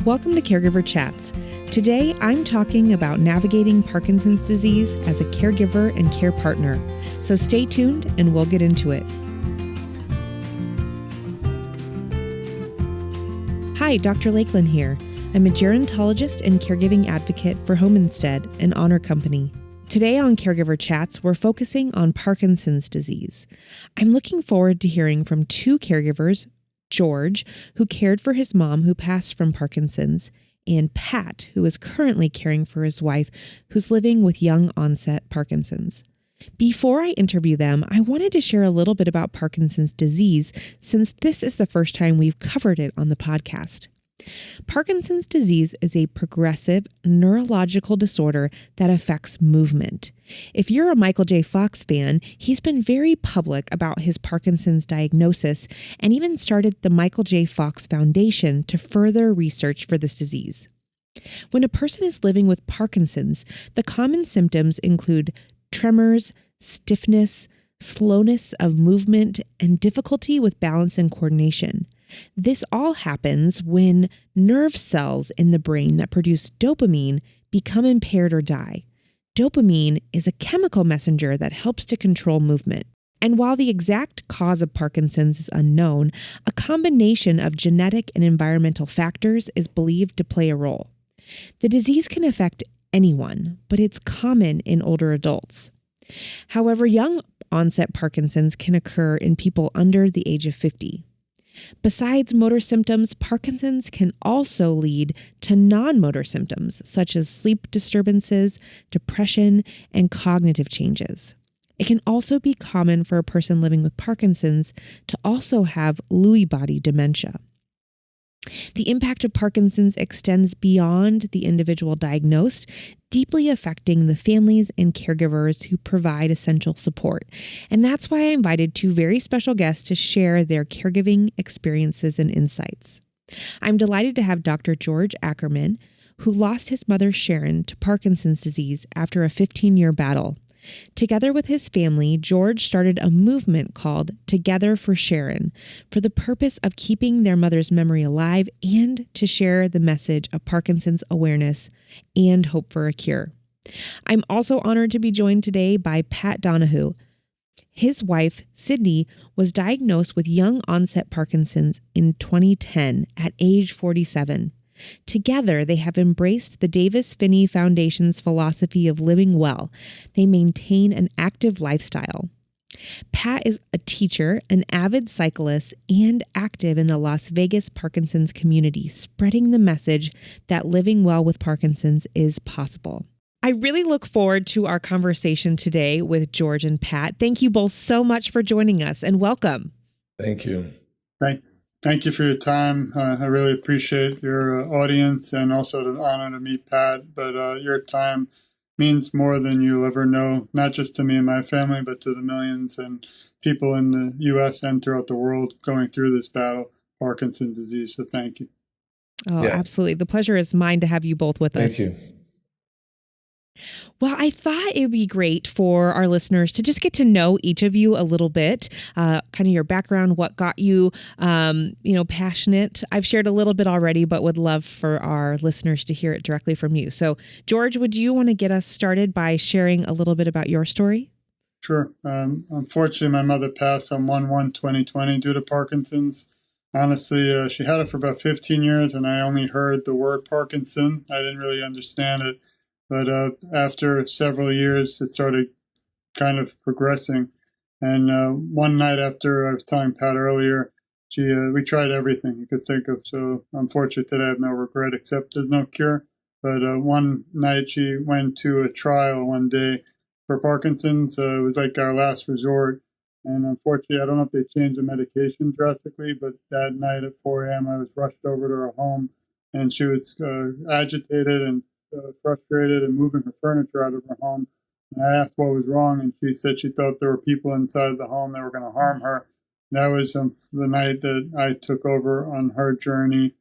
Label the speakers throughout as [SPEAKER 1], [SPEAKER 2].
[SPEAKER 1] Welcome to Caregiver Chats. Today, I'm talking about navigating Parkinson's disease as a caregiver and care partner. So stay tuned and we'll get into it. Hi, Dr. Lakelyn here. I'm a gerontologist and caregiving advocate for Home Instead, an honor company. Today on Caregiver Chats, we're focusing on Parkinson's disease. I'm looking forward to hearing from two caregivers, George, who cared for his mom who passed from Parkinson's, and Pat, who is currently caring for his wife who's living with young onset Parkinson's. Before I interview them, I wanted to share a little bit about Parkinson's disease since this is the first time we've covered it on the podcast. Parkinson's disease is a progressive neurological disorder that affects movement. If you're a Michael J. Fox fan, he's been very public about his Parkinson's diagnosis and even started the Michael J. Fox Foundation to further research for this disease. When a person is living with Parkinson's, the common symptoms include tremors, stiffness, slowness of movement, and difficulty with balance and coordination. This all happens when nerve cells in the brain that produce dopamine become impaired or die. Dopamine is a chemical messenger that helps to control movement. And while the exact cause of Parkinson's is unknown, a combination of genetic and environmental factors is believed to play a role. The disease can affect anyone, but it's common in older adults. However, young onset Parkinson's can occur in people under the age of 50. Besides motor symptoms, Parkinson's can also lead to non-motor symptoms such as sleep disturbances, depression, and cognitive changes. It can also be common for a person living with Parkinson's to also have Lewy body dementia. The impact of Parkinson's extends beyond the individual diagnosed, deeply affecting the families and caregivers who provide essential support. And that's why I invited two very special guests to share their caregiving experiences and insights. I'm delighted to have Dr. George Ackerman, who lost his mother Sharon to Parkinson's disease after a 15-year battle. Together with his family, George started a movement called Together for Sharon for the purpose of keeping their mother's memory alive and to share the message of Parkinson's awareness and hope for a cure. I'm also honored to be joined today by Pat Donahoo. His wife, Sydney, was diagnosed with young onset Parkinson's in 2010 at age 47. Together, they have embraced the Davis-Finney Foundation's philosophy of living well. They maintain an active lifestyle. Pat is a teacher, an avid cyclist, and active in the Las Vegas Parkinson's community, spreading the message that living well with Parkinson's is possible. I really look forward to our conversation today with George and Pat. Thank you both so much for joining us and welcome.
[SPEAKER 2] Thank you.
[SPEAKER 3] Thank you for your time. I really appreciate your audience and also the honor to meet Pat. But your time means more than you'll ever know, not just to me and my family, but to the millions and people in the U.S. and throughout the world going through this battle, Parkinson's disease. So thank you.
[SPEAKER 1] Oh, yeah. Absolutely. The pleasure is mine to have you both with us.
[SPEAKER 2] Thank you.
[SPEAKER 1] Well, I thought it would be great for our listeners to just get to know each of you a little bit, kind of your background, what got you, passionate. I've shared a little bit already, but would love for our listeners to hear it directly from you. So, George, would you want to get us started by sharing a little bit about your story?
[SPEAKER 3] Sure. Unfortunately, my mother passed on 1/1/2020 due to Parkinson's. Honestly, she had it for about 15 years, and I only heard the word Parkinson. I didn't really understand it. But after several years, it started kind of progressing. And one night after, I was telling Pat earlier, we tried everything you could think of. So unfortunately, today I have no regret except there's no cure. But one night she went to a trial one day for Parkinson's. It was like our last resort. And unfortunately, I don't know if they changed the medication drastically, but that night at 4 a.m., I was rushed over to her home, and she was agitated and frustrated and moving her furniture out of her home. And I asked what was wrong, and she said she thought there were people inside the home that were going to harm her. That was the night that I took over on her journey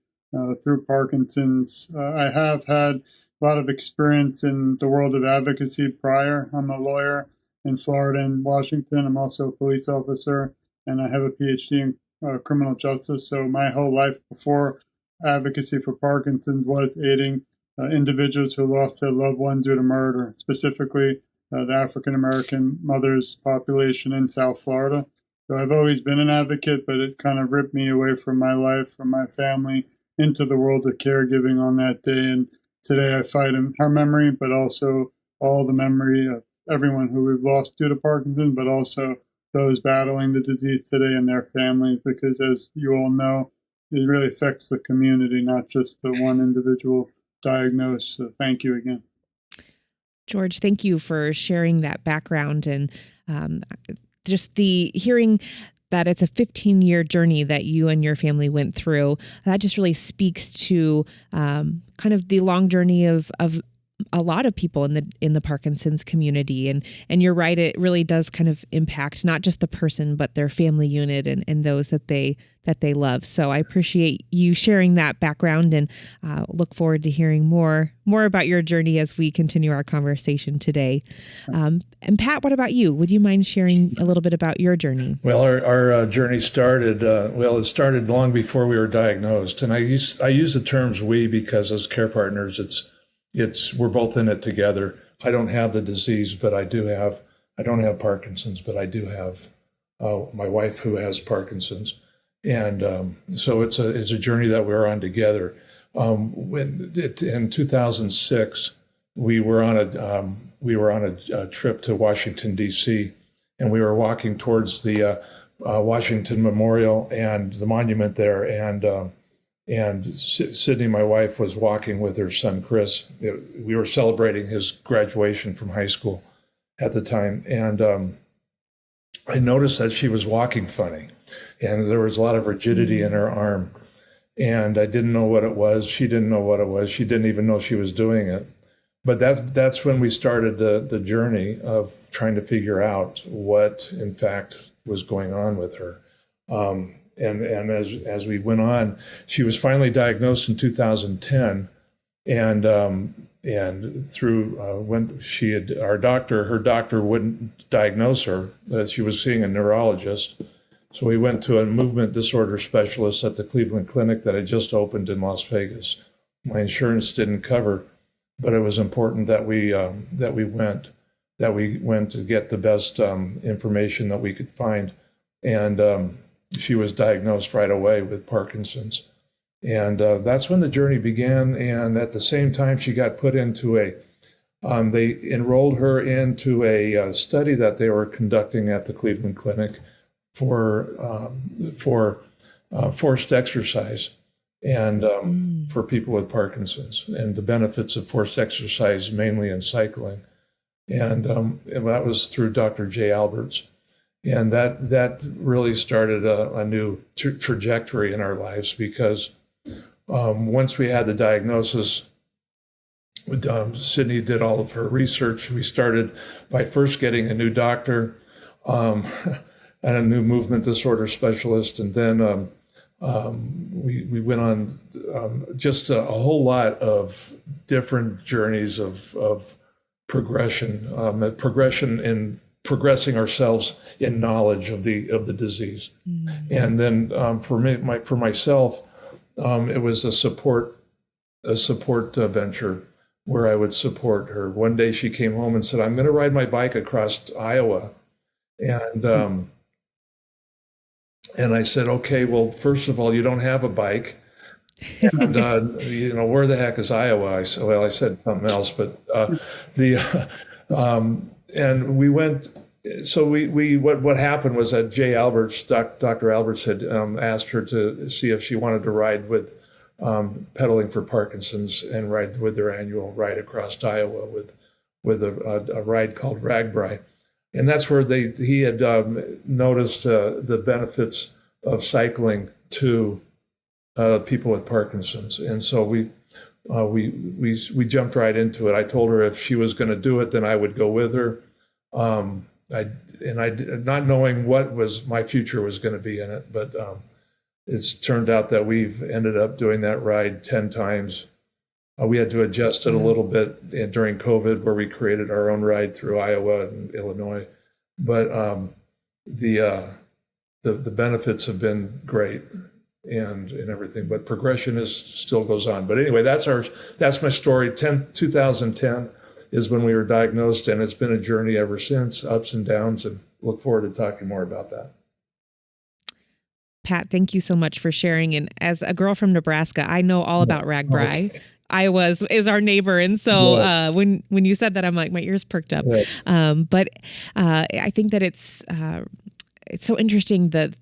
[SPEAKER 3] through Parkinson's. I have had a lot of experience in the world of advocacy prior. I'm a lawyer in Florida and Washington. I'm also a police officer, and I have a PhD in criminal justice. So my whole life before advocacy for Parkinson's was aiding individuals who lost their loved one due to murder, specifically the African American mothers population in South Florida. So I've always been an advocate, but it kind of ripped me away from my life, from my family, into the world of caregiving on that day. And today I fight in her memory, but also all the memory of everyone who we've lost due to Parkinson, but also those battling the disease today and their families, because as you all know, it really affects the community, not just the one individual diagnosed. So thank you again.
[SPEAKER 1] George, thank you for sharing that background and just the hearing that it's a 15-year journey that you and your family went through. That just really speaks to kind of the long journey of a lot of people in the Parkinson's community. And you're right, it really does kind of impact not just the person, but their family unit and those that they love. So I appreciate you sharing that background and look forward to hearing more about your journey as we continue our conversation today. And Pat, what about you? Would you mind sharing a little bit about your journey?
[SPEAKER 2] Well, our journey started, it started long before we were diagnosed. And I use the terms we because as care partners, we're both in it together. I don't have the disease, but I don't have Parkinson's, but I do have my wife who has Parkinson's. And so it's a journey that we're on together. In 2006, we were on a trip to Washington, D.C., and we were walking towards the Washington Memorial and the monument there. And Sydney, my wife, was walking with her son, Chris. We were celebrating his graduation from high school at the time. And I noticed that she was walking funny. And there was a lot of rigidity in her arm. And I didn't know what it was. She didn't know what it was. She didn't even know she was doing it. But that's when we started the journey of trying to figure out what, in fact, was going on with her. And as we went on, she was finally diagnosed in 2010, and through when her doctor wouldn't diagnose her. She was seeing a neurologist, so we went to a movement disorder specialist at the Cleveland Clinic that had just opened in Las Vegas. My insurance didn't cover, but it was important that we went to get the best information that we could find, and she was diagnosed right away with Parkinson's. And that's when the journey began. And at the same time, she got put into they enrolled her into a study that they were conducting at the Cleveland Clinic for forced exercise and for people with Parkinson's, and the benefits of forced exercise, mainly in cycling. And that was through Dr. Jay Alberts. And that really started a new trajectory in our lives, because once we had the diagnosis, Sydney did all of her research. We started by first getting a new doctor and a new movement disorder specialist, and then we went on just a whole lot of different journeys of progression, progressing ourselves in knowledge of the disease. Mm-hmm. And then for myself, it was a support venture where I would support her. One day she came home and said, "I'm going to ride my bike across Iowa," and I said, "Okay, well, first of all, you don't have a bike, and where the heck is Iowa?" I said something else, but and we went. So what happened was that Jay Alberts, Dr. Alberts, had asked her to see if she wanted to ride with Pedaling for Parkinson's and ride with their annual ride across Iowa with a ride called RAGBRAI. And that's where he had noticed the benefits of cycling to people with Parkinson's. And so we jumped right into it. I told her if she was going to do it, then I would go with her. Not knowing what my future was going to be in it, but it's turned out that we've ended up doing that ride 10 times. We had to adjust it a little bit during COVID, where we created our own ride through Iowa and Illinois. But the benefits have been great. and everything. But progression still goes on. But anyway, that's my story. 2010 is when we were diagnosed, and it's been a journey ever since, ups and downs, and look forward to talking more about that.
[SPEAKER 1] Pat, thank you so much for sharing. And as a girl from Nebraska, I know all about ragbri.
[SPEAKER 2] Okay.
[SPEAKER 1] Is our neighbor. And so
[SPEAKER 2] Yes.
[SPEAKER 1] when you said that, I'm like, my ears perked up.
[SPEAKER 2] Yes.
[SPEAKER 1] But I think that it's so interesting, the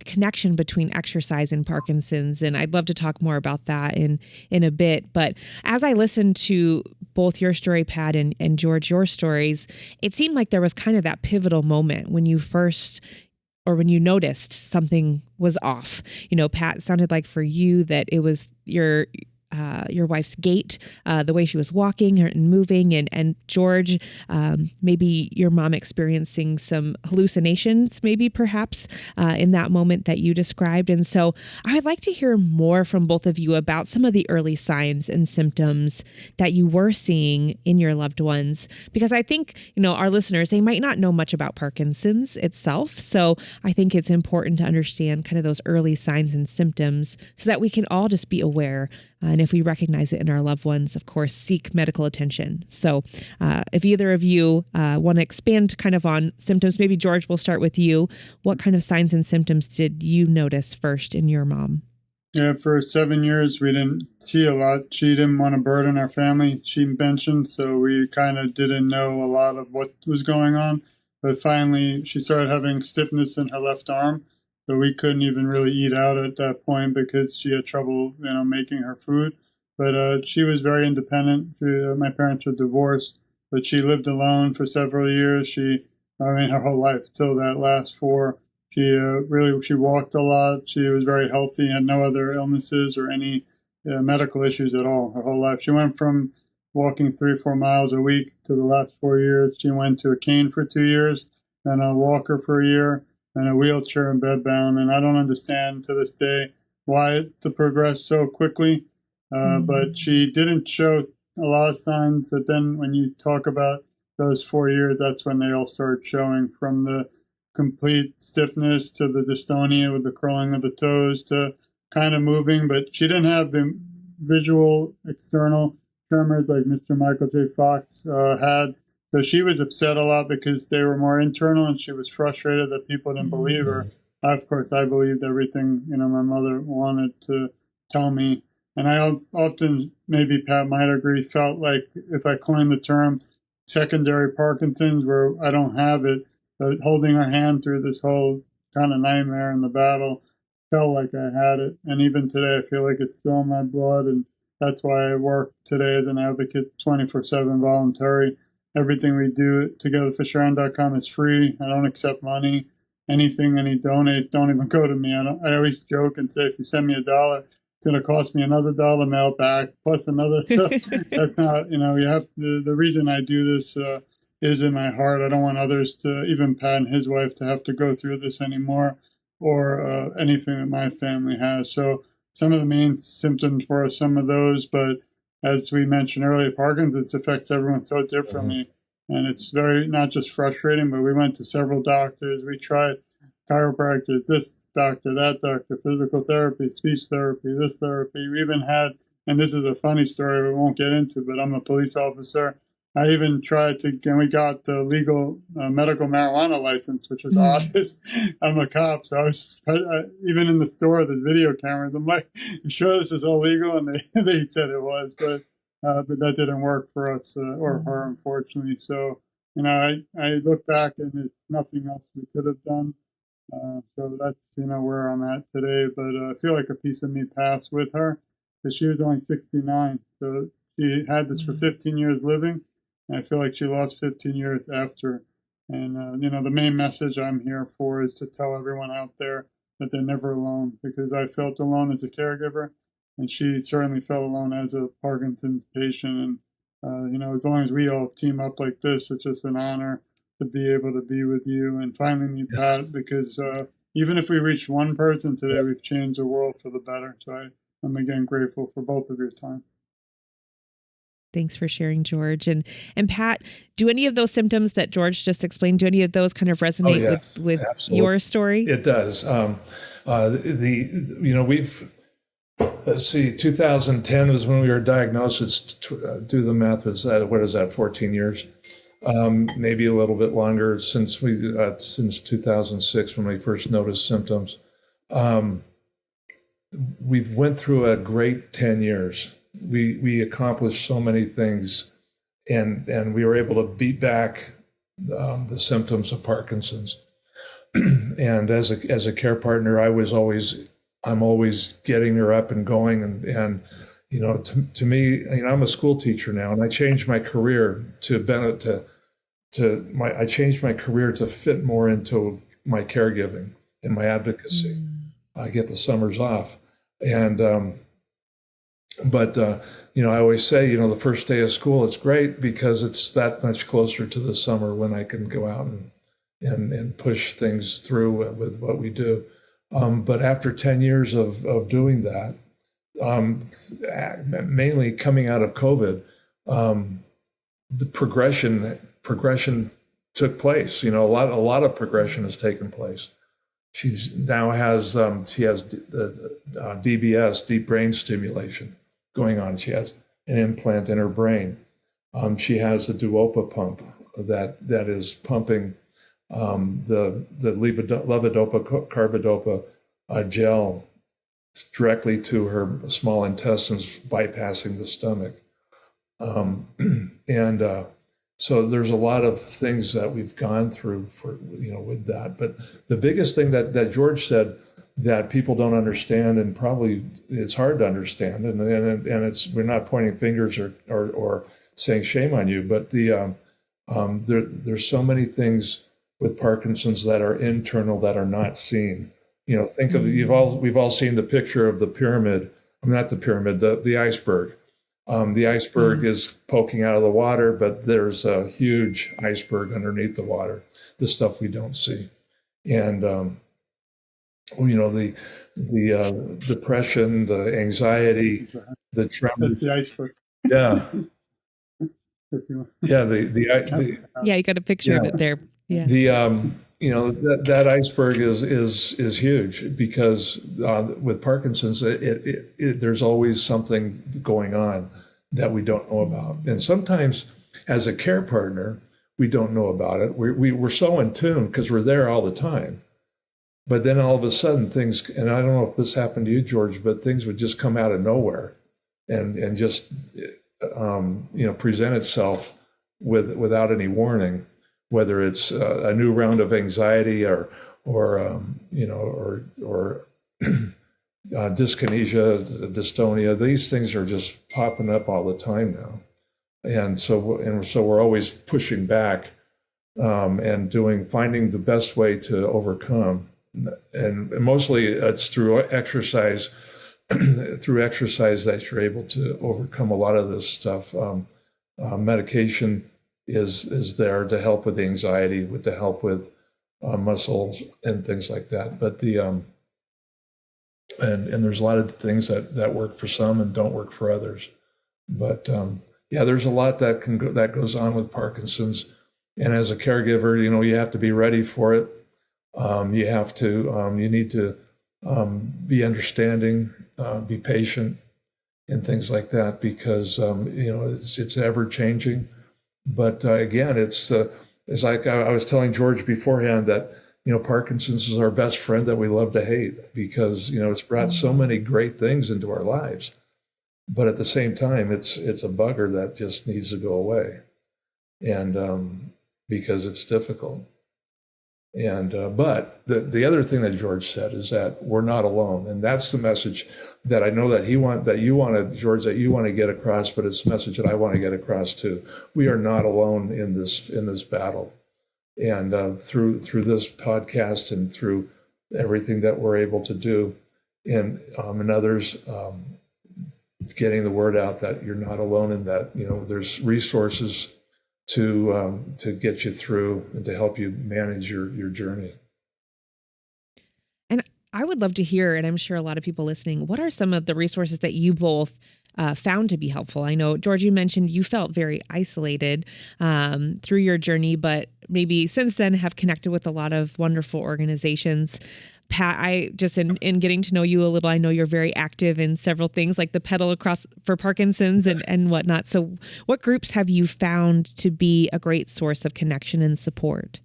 [SPEAKER 1] connection between exercise and Parkinson's. And I'd love to talk more about that in a bit. But as I listened to both your story, Pat, and George, your stories, it seemed like there was kind of that pivotal moment when you noticed something was off. Pat, it sounded like for you that it was your wife's gait, the way she was walking and moving, and George, maybe your mom experiencing some hallucinations, maybe perhaps in that moment that you described. And so I would like to hear more from both of you about some of the early signs and symptoms that you were seeing in your loved ones, because I think, our listeners, they might not know much about Parkinson's itself. So I think it's important to understand kind of those early signs and symptoms so that we can all just be aware. And if we recognize it in our loved ones, of course, seek medical attention. So if either of you want to expand kind of on symptoms, maybe George, we'll start with you. What kind of signs and symptoms did you notice first in your mom?
[SPEAKER 3] Yeah, for 7 years, we didn't see a lot. She didn't want to burden our family, she mentioned, so we kind of didn't know a lot of what was going on. But finally, she started having stiffness in her left arm. So we couldn't even really eat out at that point because she had trouble, making her food. But she was very independent. My parents were divorced, but she lived alone for several years. Her whole life till that last 4. She walked a lot. She was very healthy, had no other illnesses or any medical issues at all her whole life. She went from walking 3 or 4 miles a week to the last 4 years. She went to a cane for 2 years, then a walker for a year, and a wheelchair and bedbound. And I don't understand to this day why it progressed so quickly. But she didn't show a lot of signs that then when you talk about those 4 years, that's when they all started showing, from the complete stiffness to the dystonia with the curling of the toes to kind of moving. But she didn't have the visual external tremors like Mr. Michael J. Fox had. So she was upset a lot because they were more internal, and she was frustrated that people didn't believe her. Of course, I believed everything, my mother wanted to tell me. And I often, maybe Pat might agree, felt like if I coined the term secondary Parkinson's, where I don't have it, but holding her hand through this whole kind of nightmare in the battle felt like I had it. And even today, I feel like it's still in my blood. And that's why I work today as an advocate, 24/7 voluntary. Everything we do together for Sharon.com is free. I don't accept money. Anything any donate, don't even go to me. I always joke and say, if you send me $1, it's going to cost me another $1 mail back plus another stuff. That's not, you have the reason I do this is in my heart. I don't want others to, even Pat and his wife, to have to go through this anymore, or anything that my family has. So some of the main symptoms were some of those, but as we mentioned earlier, Parkinson's affects everyone so differently. And it's very, not just frustrating, but we went to several doctors. We tried chiropractors, this doctor, that doctor, physical therapy, speech therapy, this therapy. We even had, and this is a funny story we won't get into, but I'm a police officer. I even tried to, and we got the legal medical marijuana license, which was oddest. I'm a cop, so I was, even in the store, there's video cameras. I'm like, you sure this is all legal? And they said it was, but that didn't work for us or her, unfortunately. So, I look back and there's nothing else we could have done. So that's, where I'm at today. But I feel like a piece of me passed with her, because she was only 69. So she had this for 15 years living. And I feel like she lost 15 years after. And, the main message I'm here for is to tell everyone out there that they're never alone, because I felt alone as a caregiver, and she certainly felt alone as a Parkinson's patient. And, as long as we all team up like this, it's just an honor to be able to be with you and finally meet Pat, because even if we reach one person today, we've changed the world for the better. So I'm again grateful for both of your time.
[SPEAKER 1] Thanks for sharing, George. And Pat, do any of those symptoms that George just explained, do any of those kind of resonate with
[SPEAKER 2] Absolutely.
[SPEAKER 1] your story?
[SPEAKER 2] It does. We've, let's see, 2010 was when we were diagnosed. Do the math. What is that? 14 years, maybe a little bit longer since 2006 when we first noticed symptoms. We've went through a great 10 years. We accomplished so many things, and we were able to beat back the symptoms of Parkinson's. And as a care partner, I'm always getting her up and going. And to me, I'm a school teacher now, and I changed my career I changed my career to fit more into my caregiving and my advocacy. I get the summers off. And, I always say, the first day of school, it's great because it's that much closer to the summer when I can go out and push things through with what we do. But after 10 years of doing that, mainly coming out of COVID, the progression took place. A lot of progression has taken place. She has the DBS, deep brain stimulation, going on. She has an implant in her brain. She has a Duopa pump that is pumping the levodopa carbidopa gel directly to her small intestines, bypassing the stomach. So there's a lot of things that we've gone through with that. But the biggest thing that George said that people don't understand, and probably it's hard to understand, and we're not pointing fingers or saying shame on you, but there's so many things with Parkinson's that are internal that are not seen. Think of we've all seen the picture of the pyramid. Not the pyramid, the iceberg. The iceberg is poking out of the water, but there's a huge iceberg underneath the water, the stuff we don't see. And, the depression, the anxiety, the tremors.
[SPEAKER 3] That's the iceberg.
[SPEAKER 2] Yeah. Yeah.
[SPEAKER 1] Yeah, you got a picture of it there. Yeah.
[SPEAKER 2] That iceberg is huge because with Parkinson's, there's always something going on that we don't know about. And sometimes as a care partner, we don't know about it. We're so in tune because we're there all the time. But then all of a sudden things, and I don't know if this happened to you, George, but things would just come out of nowhere and just, present itself without any warning, whether it's a new round of anxiety or dyskinesia, dystonia. These things are just popping up all the time now. And so we're always pushing back and finding the best way to overcome. And mostly it's through exercise, that you're able to overcome a lot of this stuff. Medication is there to help with anxiety, to help with muscles and things like that. But and there's a lot of things that work for some and don't work for others. But there's a lot that goes on with Parkinson's. And as a caregiver, you have to be ready for it. You need to be understanding, be patient, and things like that, because it's ever changing. But again, it's like I was telling George beforehand that Parkinson's is our best friend that we love to hate, because it's brought so many great things into our lives. But at the same time, it's a bugger that just needs to go away, and because it's difficult. And but the other thing that George said is that we're not alone, and that's the message that I know that George, that you want to get across. But it's a message that I want to get across too. We are not alone in this battle, and through this podcast and through everything that we're able to do, and others, getting the word out that you're not alone, and that there's resources to get you through and to help you manage your journey.
[SPEAKER 1] And I would love to hear, and I'm sure a lot of people listening, what are some of the resources that you both found to be helpful? I know, George, you mentioned you felt very isolated through your journey, but maybe since then have connected with a lot of wonderful organizations. Pat, I just in getting to know you a little, I know you're very active in several things like the Pedal Across for Parkinson's and whatnot. So what groups have you found to be a great source of connection and support?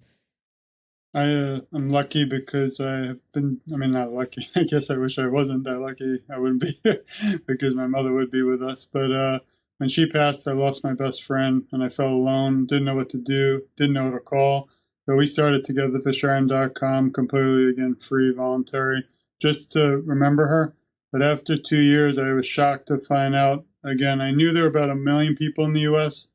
[SPEAKER 3] I'm lucky because not lucky. I guess I wish I wasn't that lucky. I wouldn't be here because my mother would be with us. But when she passed, I lost my best friend and I felt alone, didn't know what to do, didn't know who to call. So we started together for Sharon.com, completely, again, free, voluntary, just to remember her. But after 2 years, I was shocked to find out, again, I knew there were about 1 million people in the U.S.,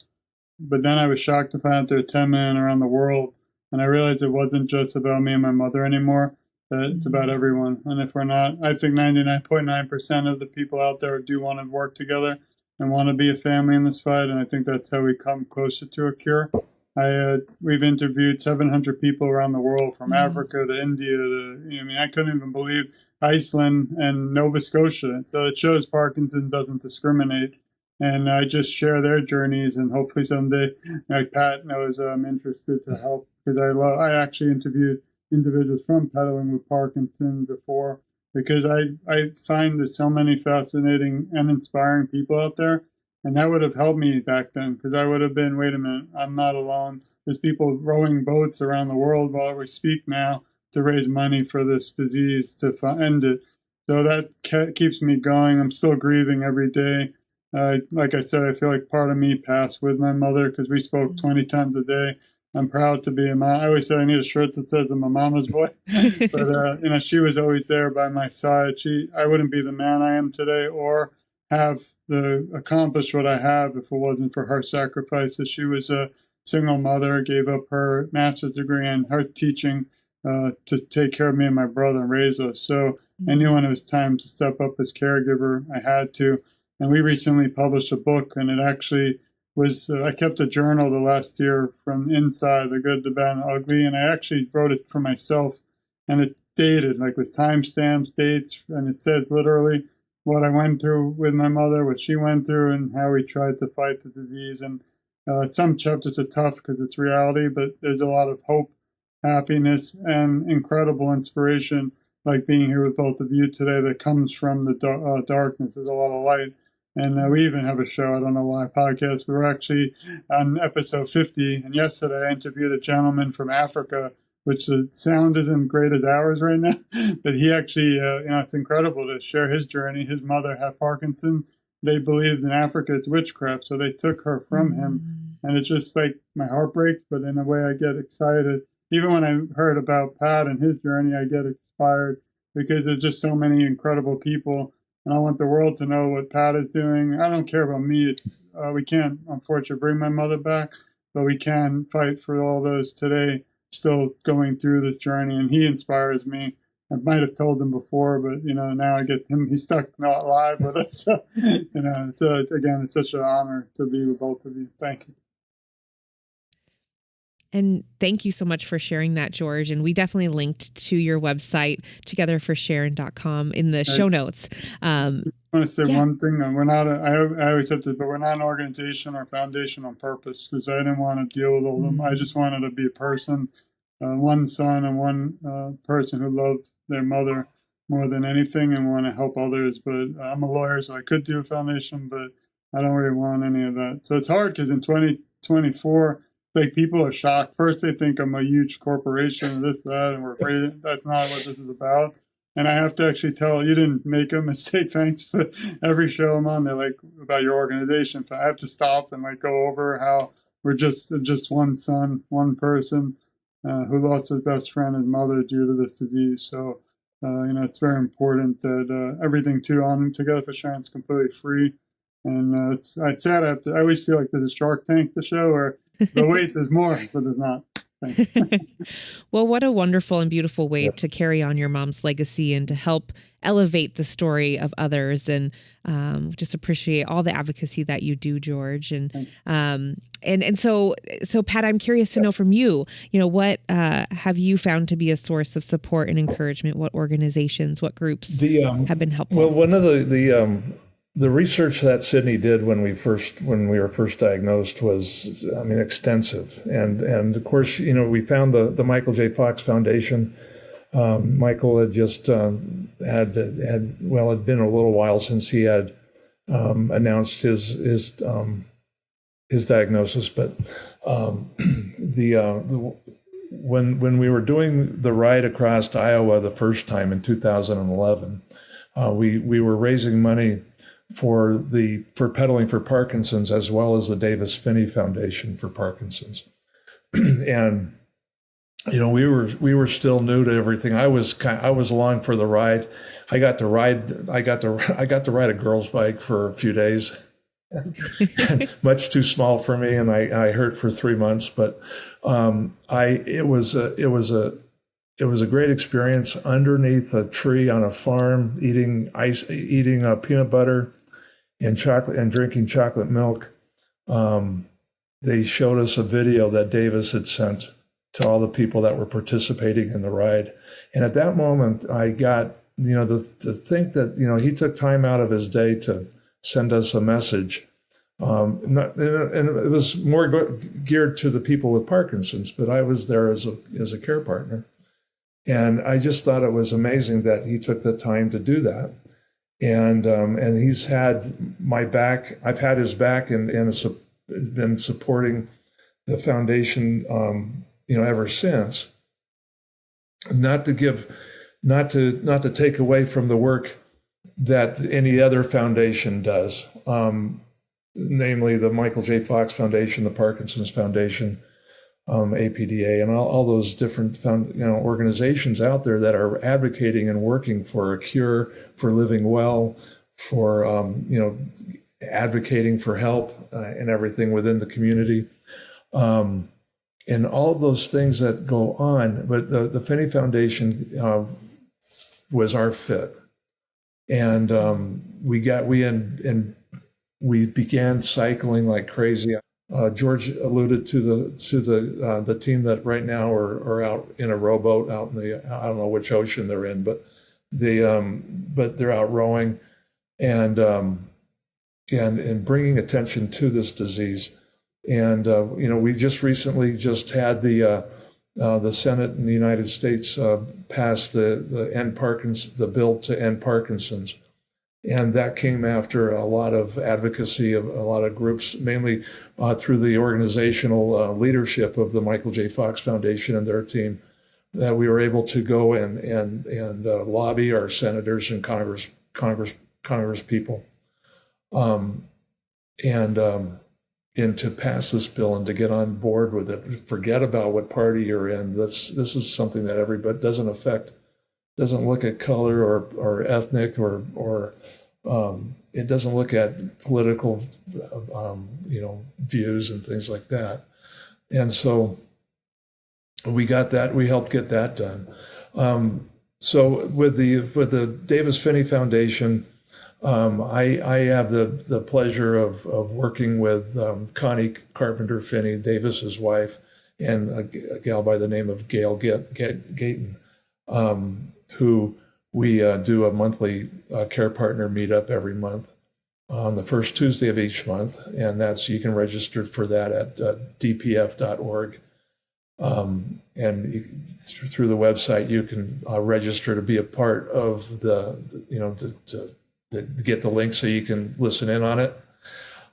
[SPEAKER 3] but then I was shocked to find out there are 10 million around the world. And I realized it wasn't just about me and my mother anymore, that it's about everyone. And if we're not, I think 99.9% of the people out there do want to work together and want to be a family in this fight. And I think that's how we come closer to a cure. We've interviewed 700 people around the world, from Africa to India to, I couldn't even believe Iceland and Nova Scotia. So it shows Parkinson's doesn't discriminate. And I just share their journeys, and hopefully someday, like Pat knows, I'm interested to help, because I actually interviewed individuals from pedaling with Parkinson's before, because I find there's so many fascinating and inspiring people out there, and that would have helped me back then, because I would have been, wait a minute, I'm not alone. There's people rowing boats around the world while we speak now to raise money for this disease to end it. So that keeps me going. I'm still grieving every day. Like I said, I feel like part of me passed with my mother because we spoke 20 times a day. I'm proud to be a mom. I always say I need a shirt that says I'm a mama's boy. But, she was always there by my side. I wouldn't be the man I am today or have accomplished what I have if it wasn't for her sacrifices. She was a single mother, gave up her master's degree and her teaching to take care of me and my brother and raise us. So I knew when it was time to step up as caregiver, I had to. And we recently published a book, and it actually was, I kept a journal the last year from inside, the good, the bad, and the ugly, and I actually wrote it for myself, and it's dated, like with timestamps, dates, and it says literally what I went through with my mother, what she went through, and how we tried to fight the disease. And some chapters are tough because it's reality, but there's a lot of hope, happiness, and incredible inspiration, like being here with both of you today, that comes from the darkness. There's a lot of light. And we even have a show, I don't know why, podcast. We were actually on episode 50. And yesterday I interviewed a gentleman from Africa, which the sound isn't great as ours right now. But he actually, it's incredible to share his journey. His mother had Parkinson. They believed in Africa it's witchcraft, so they took her from him. And it's just like my heart breaks, but in a way I get excited. Even when I heard about Pat and his journey, I get inspired because there's just so many incredible people. And I want the world to know what Pat is doing. I don't care about me. We can't, unfortunately, bring my mother back, but we can fight for all those today still going through this journey. And he inspires me. I might have told him before, but, now I get him. He's stuck not live with us. So, it's such an honor to be with both of you. Thank you.
[SPEAKER 1] And thank you so much for sharing that, George. And we definitely linked to your website, togetherforsharon.com, in the show notes.
[SPEAKER 3] I want to say one thing. We're not, I always have to, but we're not an organization or foundation on purpose, because I didn't want to deal with all of them. I just wanted to be a person, one son and one person who loved their mother more than anything and want to help others. But I'm a lawyer, so I could do a foundation, but I don't really want any of that. So it's hard because in 2024, like, people are shocked. First, they think I'm a huge corporation, this, that, and we're afraid that's not what this is about. And I have to actually tell, you didn't make a mistake, thanks. But every show I'm on, they're like, about your organization. I have to stop and go over how we're just one son, one person who lost his best friend, his mother, due to this disease. So, it's very important that everything on Together for Sharon is completely free. And I always feel like there's a Shark Tank, the show, or but wait, there's more, but there's not.
[SPEAKER 1] Well, what a wonderful and beautiful way
[SPEAKER 2] Yeah.
[SPEAKER 1] to carry on your mom's legacy and to help elevate the story of others. And just appreciate all the advocacy that you do, George. So Pat, I'm curious to know from you, what have you found to be a source of support and encouragement? What organizations, what groups have been helpful?
[SPEAKER 2] Well, one of the research that Sydney did when we were first diagnosed was, extensive, and of course, we found the Michael J. Fox Foundation. Michael had just it'd been a little while since he had announced his diagnosis, but when we were doing the ride across Iowa the first time in 2011, we were raising money for Pedaling for Parkinson's, as well as the Davis Phinney Foundation for Parkinson's. And we were still new to everything. I was along for the ride. I got to ride a girl's bike for a few days. Much too small for me, and I hurt for 3 months. But it was a great experience underneath a tree on a farm, eating peanut butter and chocolate and drinking chocolate milk. They showed us a video that Davis had sent to all the people that were participating in the ride, and at that moment, I got to think that he took time out of his day to send us a message. And it was more geared to the people with Parkinson's, but I was there as a care partner. And I just thought it was amazing that he took the time to do that. And he's had my back. I've had his back and been supporting the foundation, ever since. Not to take away from the work that any other foundation does, namely the Michael J. Fox Foundation, the Parkinson's Foundation, APDA, and all those different organizations out there that are advocating and working for a cure, for living well, for advocating for help and everything within the community, and all those things that go on. But the Phinney Foundation was our fit, and we began cycling like crazy. George alluded to the team that right now are out in a rowboat out in I don't know which ocean they're in, but they're out rowing and bringing attention to this disease. And we just recently had the Senate in the United States pass the bill to end Parkinson's. And that came after a lot of advocacy of a lot of groups, mainly through the organizational leadership of the Michael J. Fox Foundation and their team, that we were able to go and lobby our senators and Congress people, and to pass this bill and to get on board with it. Forget about what party you're in. This is something that everybody doesn't look at color or ethnic or it doesn't look at political views and things like that. And so we helped get that done. So with the Davis Phinney Foundation, I have the pleasure of working with Connie Carpenter Phinney, Davis's wife, and a gal by the name of Gail Gayton, who we do a monthly care partner meetup every month on the first Tuesday of each month, and you can register for that at dpf.org. And through the website, you can register to be a part of to get the link so you can listen in on it.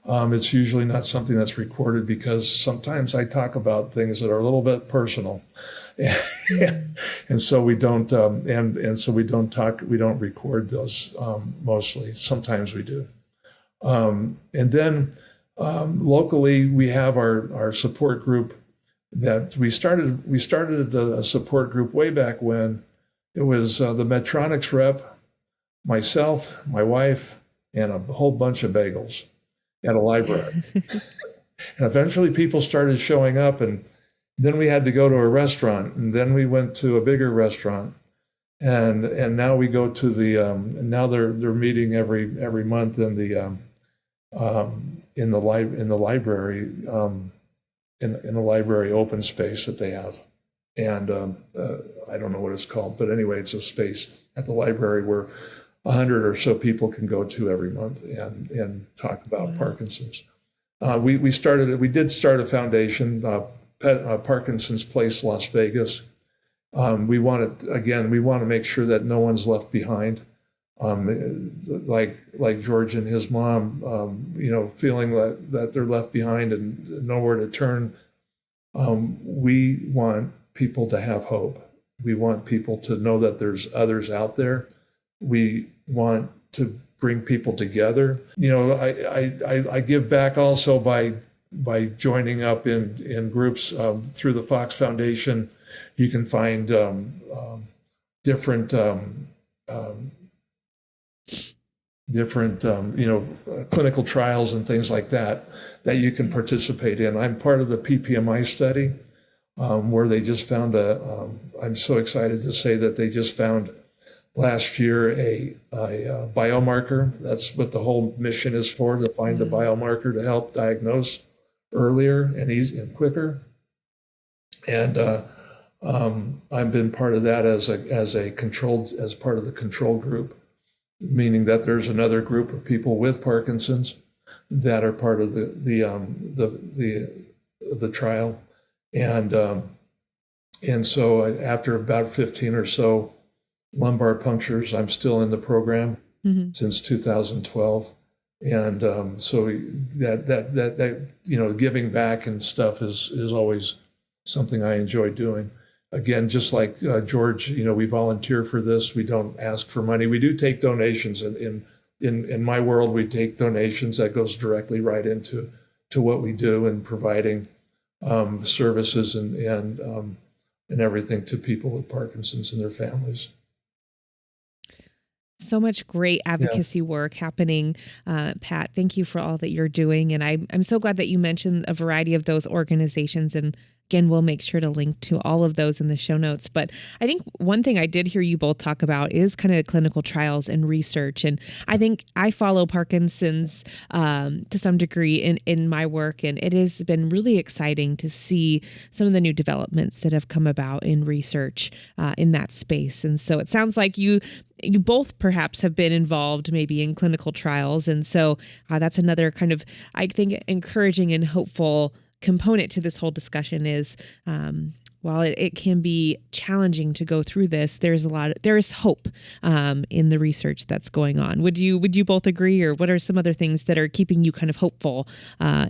[SPEAKER 2] It's usually not something that's recorded because sometimes I talk about things that are a little bit personal, and so we don't we don't record those mostly. Sometimes we do, and then locally we have our support group that we started a support group way back when. It was the Medtronics rep, myself, my wife, and a whole bunch of bagels at a library. And eventually people started showing up, and Then we had to go to a restaurant, and then we went to a bigger restaurant, and now we go to the now they're meeting every month in the library in the library open space that they have, and I don't know what it's called, but anyway, it's a space at the library where 100 or so people can go to every month and talk about Parkinson's. We did start a foundation, Parkinson's Place, Las Vegas. We want to make sure that no one's left behind. Like George and his mom, feeling that they're left behind and nowhere to turn. We want people to have hope. We want people to know that there's others out there. We want to bring people together. I give back also by joining up in groups through the Fox Foundation. You can find different clinical trials and things like that you can participate in. I'm part of the PPMI study where they just found I'm so excited to say that they just found last year a biomarker. That's what the whole mission is for, to find a biomarker to help diagnose earlier and easier and quicker. And I've been part of that as part of the control group, meaning that there's another group of people with Parkinson's that are part of the trial, and so after about 15 or so lumbar punctures, I'm still in the program since 2012, and so that giving back and stuff is always something I enjoy doing. Again, just like George, we volunteer for this. We don't ask for money. We do take donations. In my world, we take donations that goes directly right into what we do and providing services and everything to people with Parkinson's and their families.
[SPEAKER 1] So much great advocacy work happening, Pat. Thank you for all that you're doing. And I'm so glad that you mentioned a variety of those organizations. And again, we'll make sure to link to all of those in the show notes. But I think one thing I did hear you both talk about is kind of clinical trials and research. And I think I follow Parkinson's to some degree in my work. And it has been really exciting to see some of the new developments that have come about in research in that space. And so it sounds like you both perhaps have been involved maybe in clinical trials. And so that's another kind of, I think, encouraging and hopeful component to this whole discussion is while it can be challenging to go through this, there is hope in the research that's going on. Would you both agree, or what are some other things that are keeping you kind of hopeful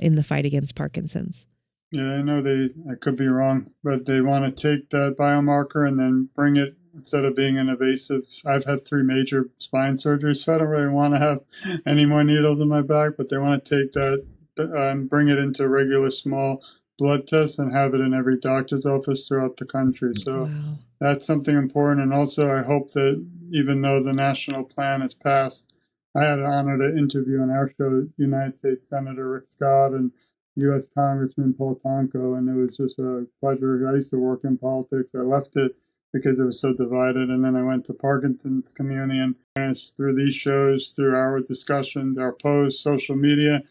[SPEAKER 1] in the fight against Parkinson's?
[SPEAKER 3] Yeah, I know I could be wrong, but they want to take that biomarker and then bring it, instead of being an invasive. I've had 3 major spine surgeries, so I don't really want to have any more needles in my back, but they want to take that and bring it into regular small blood tests and have it in every doctor's office throughout the country. So that's something important. And also, I hope that even though the national plan is passed, I had the honor to interview on our show United States Senator Rick Scott and U.S. Congressman Paul Tonko, and it was just a pleasure. I used to work in politics. I left it because it was so divided, and then I went to Parkinson's community, and through these shows, through our discussions, our posts, social media,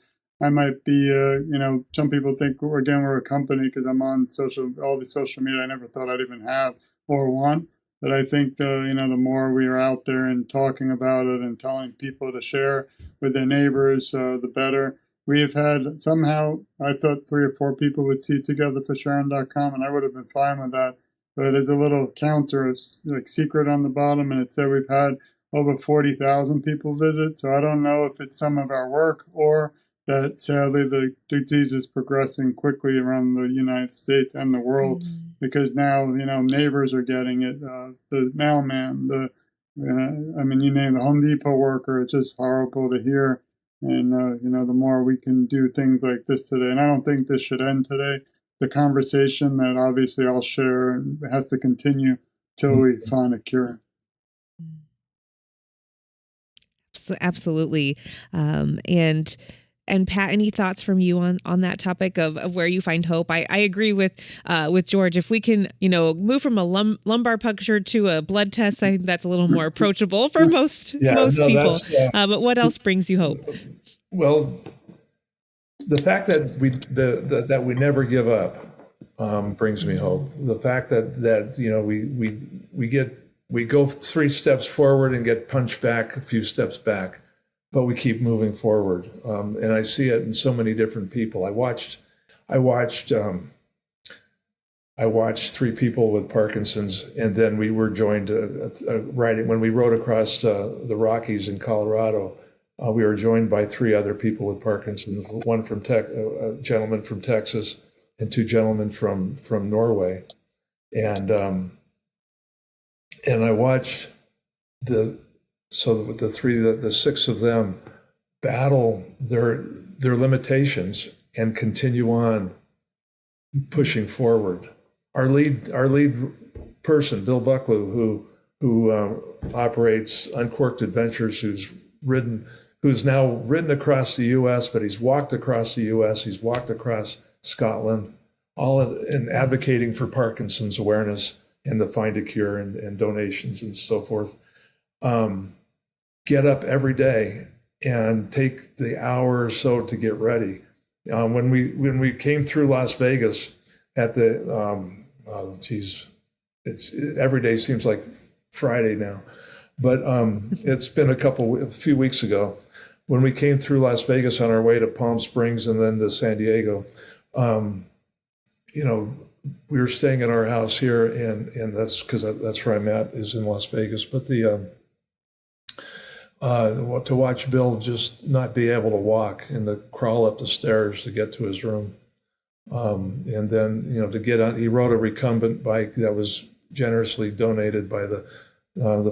[SPEAKER 3] I might be, some people think, again, we're a company because I'm on all the social media I never thought I'd even have or want. But I think, the more we are out there and talking about it and telling people to share with their neighbors, the better. We have had, somehow, I thought 3 or 4 people would see Together for Sharon.com, and I would have been fine with that. But there's a little counter, like secret on the bottom, and it said we've had over 40,000 people visit. So I don't know if it's some of our work or that sadly the disease is progressing quickly around the United States and the world, because now, neighbors are getting it, the mailman, you name the Home Depot worker. It's just horrible to hear. And, the more we can do things like this today, and I don't think this should end today. The conversation that obviously I'll share has to continue till we find a cure.
[SPEAKER 1] Absolutely. And And Pat, any thoughts from you on that topic of where you find hope? I agree with George. If we can, move from a lumbar puncture to a blood test, I think that's a little more approachable for most people. But what else brings you hope?
[SPEAKER 2] Well, the fact that we never give up brings me hope. The fact that we go 3 steps forward and get punched back a few steps back, but we keep moving forward. And I see it in so many different people. I watched 3 people with Parkinson's, and then we were joined riding when we rode across the Rockies in Colorado. We were joined by 3 other people with Parkinson's, one from a gentleman from Texas and 2 gentlemen from Norway. And I watched the 6 of them battle their limitations and continue on pushing forward. Our lead person, Bill Bucklew, who operates Uncorked Adventures, who's now ridden across the U.S., but he's walked across the U.S., he's walked across Scotland, all in advocating for Parkinson's awareness and to find a cure and donations and so forth. Get up every day and take the hour or so to get ready. When we came through Las Vegas at the, every day seems like Friday now, but it's been a few weeks ago. When we came through Las Vegas on our way to Palm Springs and then to San Diego, we were staying in our house here, and that's because that's where I'm at, is in Las Vegas. But to watch Bill just not be able to walk and to crawl up the stairs to get to his room, and then to get on. He rode a recumbent bike that was generously donated by the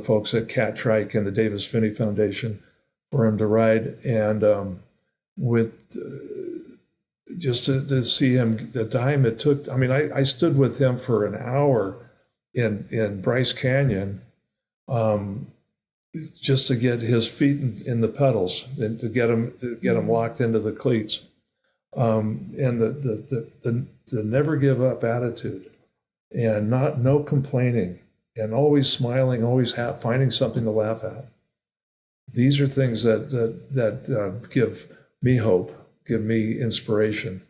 [SPEAKER 2] folks at Cat Trike and the Davis Finney Foundation for him to ride, and just to see him, the time it took. I mean, I stood with him for an hour in Bryce Canyon, just to get his feet in the pedals and to get him locked into the cleats, and the never give up attitude, and no complaining, and always smiling, always finding something to laugh at. These are things that give me hope, give me inspiration.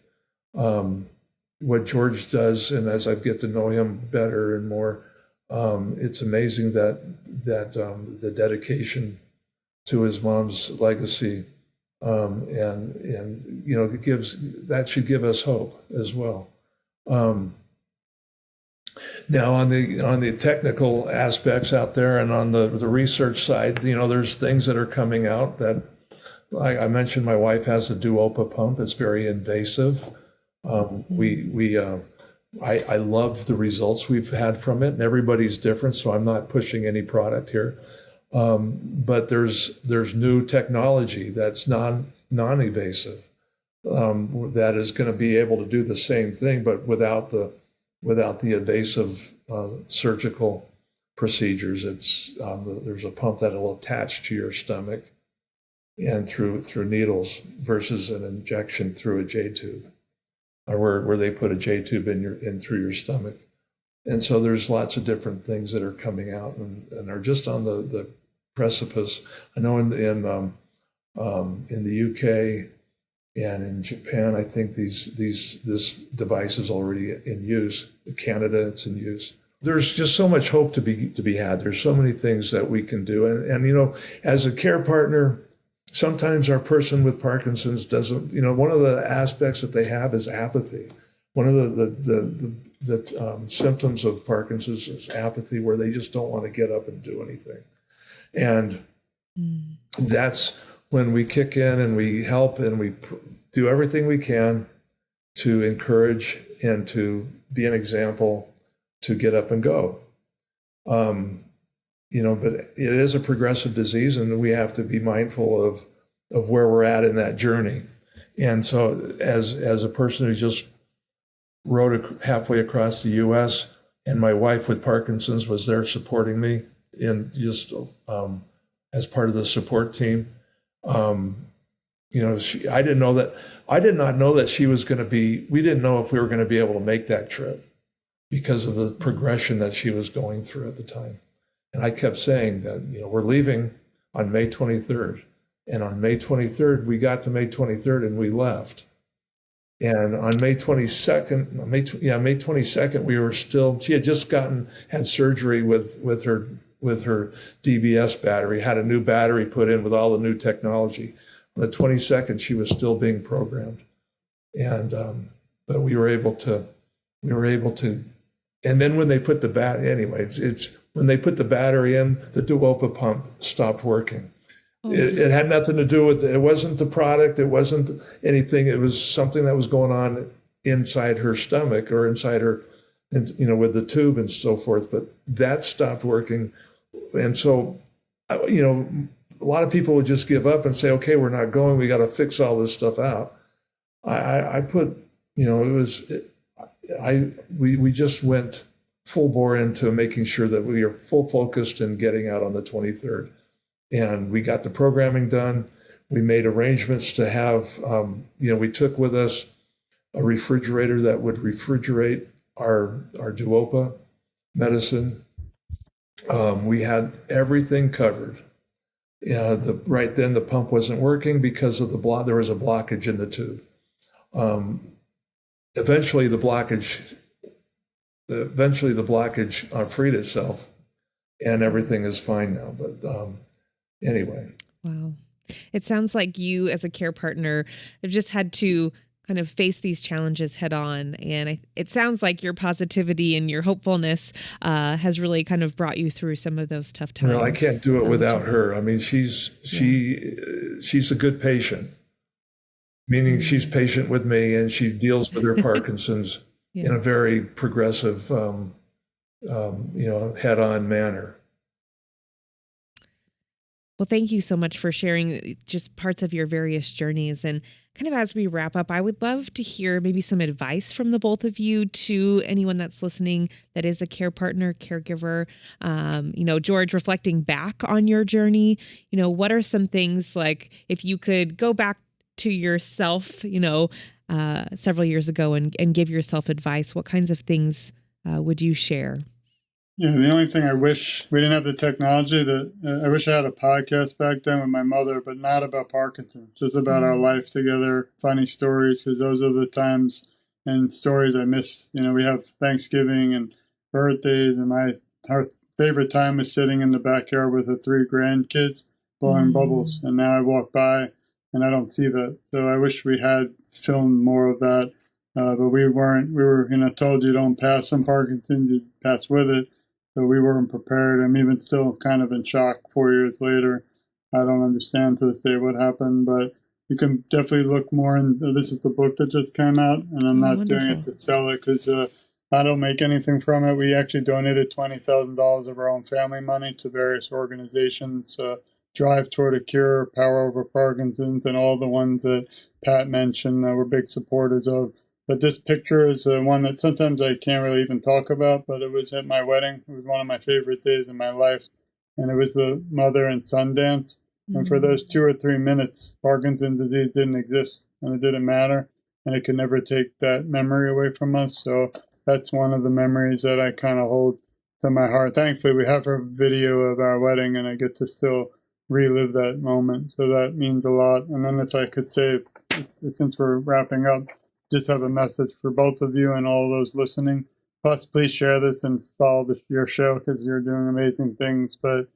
[SPEAKER 2] What George does, and as I get to know him better and more, it's amazing that the dedication to his mom's legacy, and it should give us hope as well. Now on the technical aspects out there and on the research side, there's things that are coming out that, like I mentioned, my wife has a Duopa pump. It's very invasive. I love the results we've had from it, and everybody's different, so I'm not pushing any product here. But there's new technology that's non-invasive, that is going to be able to do the same thing, but without the invasive surgical procedures. There's a pump that will attach to your stomach and through needles versus an injection through a J tube, or where they put a J tube in through your stomach. And so there's lots of different things that are coming out and are just on the precipice. I know in the UK and in Japan, I think this device is already in use. In Canada, it's in use. There's just so much hope to be had. There's so many things that we can do. And as a care partner, sometimes our person with Parkinson's doesn't, one of the aspects that they have is apathy. One of the symptoms of Parkinson's is apathy, where they just don't want to get up and do anything. And that's when we kick in and we help and we do everything we can to encourage and to be an example to get up and go. But it is a progressive disease, and we have to be mindful of where we're at in that journey. And so as a person who just rode halfway across the U.S., and my wife with Parkinson's was there supporting me in just as part of the support team, I didn't know that. I did not know that she was going to be. We didn't know if we were going to be able to make that trip because of the progression that she was going through at the time. And I kept saying that, we're leaving on May 23rd. And on May 23rd, we got to May 23rd and we left. And on May 22nd, May 22nd, we were still, she had just had surgery with her DBS battery, had a new battery put in with all the new technology. On the 22nd, she was still being programmed. And, but we were able to, and then when they put the when they put the battery in, the Duopa pump stopped working. It had nothing to do with it. Wasn't the product. It wasn't anything. It was something that was going on inside her stomach or inside her, with the tube and so forth. But that stopped working. And so, a lot of people would just give up and say, okay, we're not going. We got to fix all this stuff out. We just went full bore into making sure that we are full focused in getting out on the 23rd. And we got the programming done. We made arrangements to have, we took with us a refrigerator that would refrigerate our Duopa medicine. We had everything covered. Right then the pump wasn't working because of there was a blockage in the tube. Eventually the blockage freed itself, and everything is fine now. But anyway.
[SPEAKER 1] Wow. It sounds like you as a care partner have just had to kind of face these challenges head on. And it sounds like your positivity and your hopefulness has really kind of brought you through some of those tough times.
[SPEAKER 2] Well, I can't do it without her. I mean, she's a good patient, meaning she's patient with me and she deals with her Parkinson's in a very progressive, head-on manner.
[SPEAKER 1] Well, thank you so much for sharing just parts of your various journeys. And kind of as we wrap up, I would love to hear maybe some advice from the both of you to anyone that's listening that is a care partner, caregiver. George, reflecting back on your journey, what are some things, like if you could go back to yourself, several years ago and give yourself advice, what kinds of things would you share?
[SPEAKER 3] Yeah, the only thing I wish we didn't have the technology that I wish I had a podcast back then with my mother, but not about Parkinson, just about our life together, funny stories, because those are the times and stories I miss. We have Thanksgiving and birthdays, and our favorite time was sitting in the backyard with the 3 grandkids blowing bubbles. And now I walk by and I don't see that. So I wish we had filmed more of that. But we were told you don't pass on Parkinson's, you pass with it. So we weren't prepared. I'm even still kind of in shock 4 years later. I don't understand to this day what happened, but you can definitely look more. And this is the book that just came out, and I'm not doing it to sell it because I don't make anything from it. We actually donated $20,000 of our own family money to various organizations, Drive Toward a Cure, Power Over Parkinson's, and all the ones that Pat mentioned we're big supporters of. But this picture is one that sometimes I can't really even talk about, but it was at my wedding. It was one of my favorite days in my life. And it was the mother and son dance. And for those 2 or 3 minutes, Parkinson's disease didn't exist and it didn't matter. And it could never take that memory away from us. So that's one of the memories that I kind of hold to my heart. Thankfully, we have a video of our wedding and I get to still relive that moment. So that means a lot. And then if I could say, since we're wrapping up, just have a message for both of you and all those listening. Plus, please share this and follow your show because you're doing amazing things. But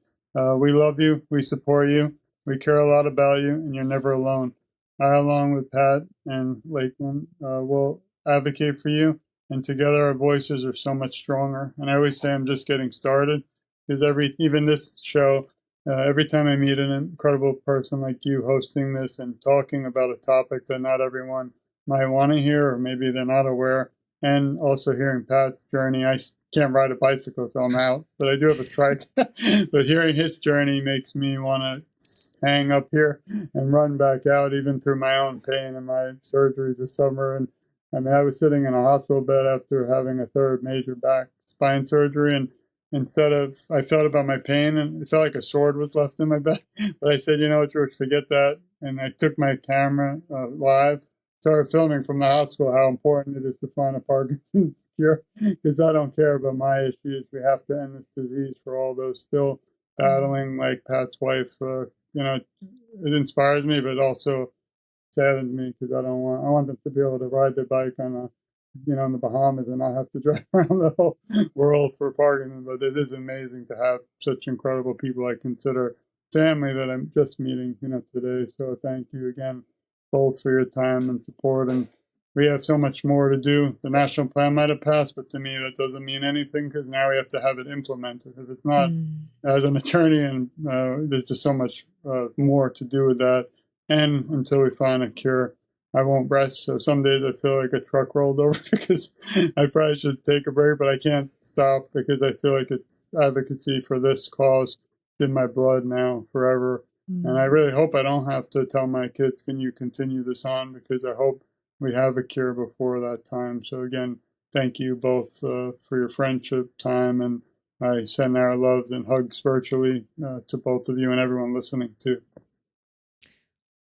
[SPEAKER 3] we love you. We support you. We care a lot about you, and you're never alone. I, along with Pat and Lakelyn, will advocate for you. And together, our voices are so much stronger. And I always say I'm just getting started because even this show, every time I meet an incredible person like you hosting this and talking about a topic that not everyone might want to hear, or maybe they're not aware. And also hearing Pat's journey. I can't ride a bicycle, so I'm out, but I do have a trike. But hearing his journey makes me want to hang up here and run back out, even through my own pain and my surgeries this summer. And I was sitting in a hospital bed after having a 3rd major spine surgery, and I thought about my pain, and it felt like a sword was left in my back. But I said, George, forget that. And I took my camera live, started filming from the hospital how important it is to find a Parkinson's cure, because I don't care about my issues. We have to end this disease for all those still battling, like Pat's wife. It inspires me, but also saddens me, because I want them to be able to ride their bike on in the Bahamas and not have to drive around the whole world for Parkinson. But it is amazing to have such incredible people I consider family that I'm just meeting, today. So thank you again, both, for your time and support. And we have so much more to do. The national plan might have passed, but to me that doesn't mean anything, because now we have to have it implemented. If it's not, as an attorney, and there's just so much more to do with that. And until we find a cure, I won't rest. So some days I feel like a truck rolled over, because I probably should take a break, but I can't stop, because I feel like it's advocacy for this cause in my blood now forever. And I really hope I don't have to tell my kids, can you continue this on? Because I hope we have a cure before that time. So again, thank you both for your friendship, time, and I send our love and hugs virtually to both of you and everyone listening too.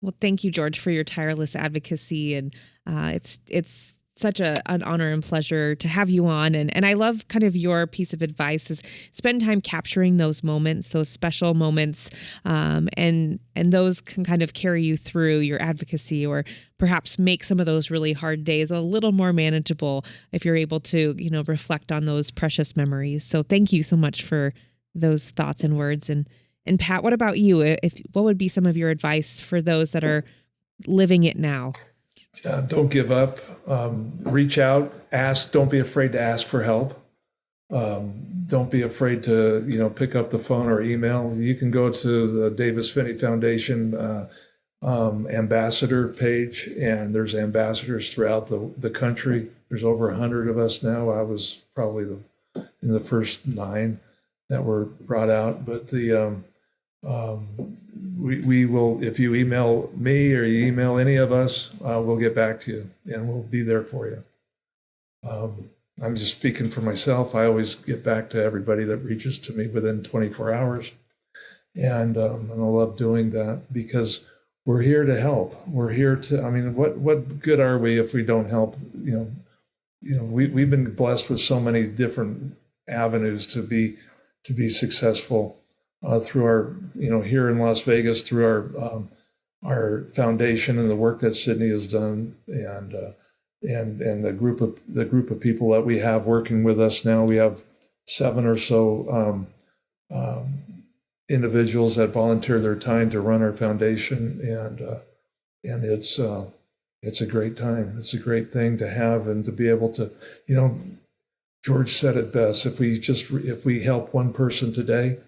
[SPEAKER 1] Well, thank you, George, for your tireless advocacy. And it's such an honor and pleasure to have you on. And I love kind of your piece of advice is spend time capturing those moments, those special moments, and those can kind of carry you through your advocacy, or perhaps make some of those really hard days a little more manageable if you're able to, reflect on those precious memories. So thank you so much for those thoughts and words. And Pat, what about you? What would be some of your advice for those that are living it now?
[SPEAKER 2] Don't give up. Reach out. Ask. Don't be afraid to ask for help. Don't be afraid to pick up the phone or email. You can go to the Davis Finney Foundation ambassador page, and there's ambassadors throughout the country. There's over 100 of us now. I was probably in the first 9 that were brought out, but we will, if you email me or you email any of us, we'll get back to you and we'll be there for you. I'm just speaking for myself. I always get back to everybody that reaches to me within 24 hours. And I love doing that, because we're here to help. We're here to, what good are we if we don't help? We've been blessed with so many different avenues to be successful. Through our, here in Las Vegas, through our foundation and the work that Sydney has done, and the group of people that we have working with us now. We have 7 or so individuals that volunteer their time to run our foundation, and it's a great time. It's a great thing to have, and to be able to, George said it best. If we help one person today,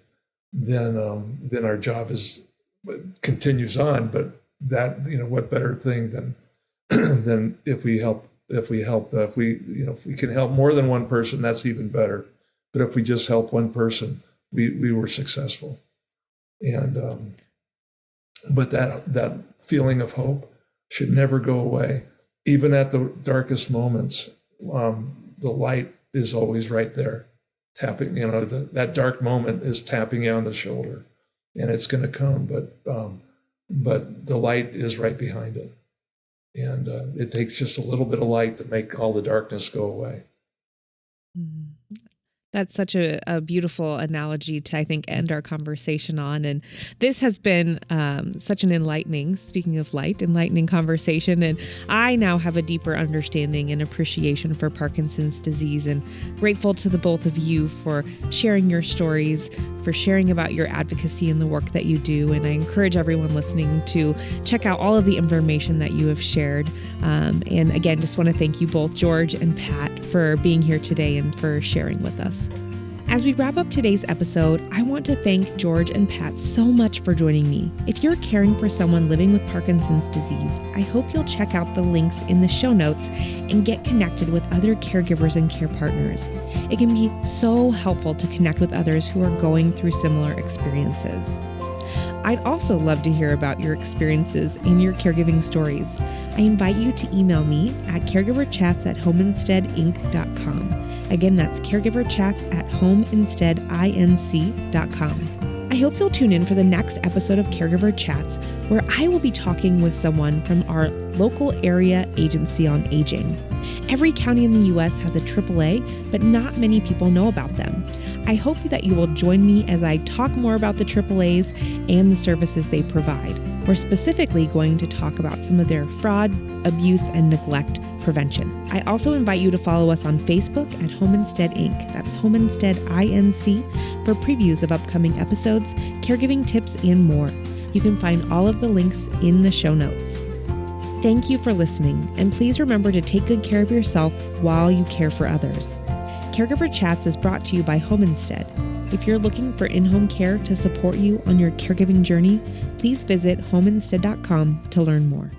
[SPEAKER 2] then our job continues on. But that, what better thing than if we can help more than one person, that's even better. But if we just help one person, we were successful. And but that feeling of hope should never go away. Even at the darkest moments, the light is always right there. Tapping, that dark moment is tapping you on the shoulder, and it's going to come, but the light is right behind it. And it takes just a little bit of light to make all the darkness go away.
[SPEAKER 1] That's such a beautiful analogy to, I think, end our conversation on. And this has been such an enlightening conversation. And I now have a deeper understanding and appreciation for Parkinson's disease, and grateful to the both of you for sharing your stories, for sharing about your advocacy and the work that you do. And I encourage everyone listening to check out all of the information that you have shared. And again, just want to thank you both, George and Pat, for being here today and for sharing with us. As we wrap up today's episode, I want to thank George and Pat so much for joining me. If you're caring for someone living with Parkinson's disease, I hope you'll check out the links in the show notes and get connected with other caregivers and care partners. It can be so helpful to connect with others who are going through similar experiences. I'd also love to hear about your experiences and your caregiving stories. I invite you to email me at caregiverchats@homeinsteadinc.com. Again, that's caregiverchats@homeinsteadinc.com. I hope you'll tune in for the next episode of Caregiver Chats, where I will be talking with someone from our local area agency on aging. Every county in the U.S. has a AAA, but not many people know about them. I hope that you will join me as I talk more about the AAAs and the services they provide. We're specifically going to talk about some of their fraud, abuse, and neglect prevention. I also invite you to follow us on Facebook at Home Instead Inc. That's Home Instead INC for previews of upcoming episodes, caregiving tips, and more. You can find all of the links in the show notes. Thank you for listening, and please remember to take good care of yourself while you care for others. Caregiver Chats is brought to you by Home Instead. If you're looking for in-home care to support you on your caregiving journey, please visit homeinstead.com to learn more.